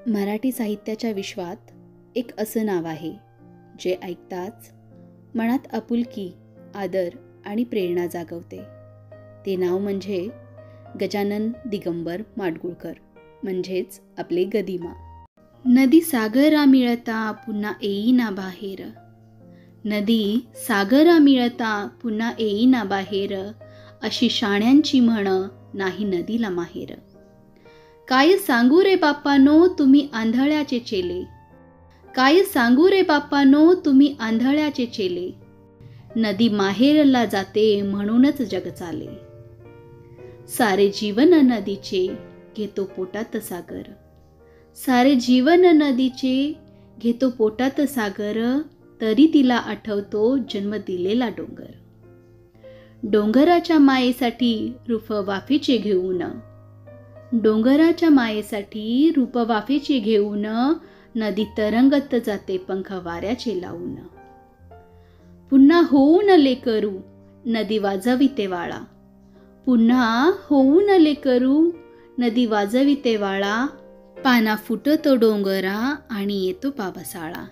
मराठी साहित्याच्या विश्वात एक असं नाव आहे जे ऐकताच मनात आपुलकी, आदर आणि प्रेरणा जागवते. ते नाव म्हणजे गजानन दिगंबर माडगूळकर, म्हणजेच आपले गदिमा. नदी सागरा मिळता पुन्हा येईना बाहेर, नदी सागरा मिळता पुन्हा येईना बाहेर, अशी शाण्यांची म्हण नाही नदीला माहेर. काय सांगू रे बापानो तुम्ही आंधळ्याचे चेले, काय सांगू रे बापानो तुम्ही आंधळ्याचे चेले, नदी माहेरला जाते म्हणूनच जग चाले. सारे जीवन नदीचे घेतो पोटात सागर, सारे जीवन नदीचे घेतो पोटात सागर, तरी तिला आठवतो जन्म दिलेला डोंगर. डोंगराच्या मायेसाठी रूप वाफेचे घेऊन, डोंगराच्या मायेसाठी रूप वाफेचे घेऊन, नदी तरंगत जाते पंख वाऱ्याचे लावून. पुन्हा होऊन लेकरू नदी वाजविते वाळा, पुन्हा होऊन लेकरू नदी वाजविते वाळा, पाना फुटतो डोंगरा आणि येतो पावसाळा.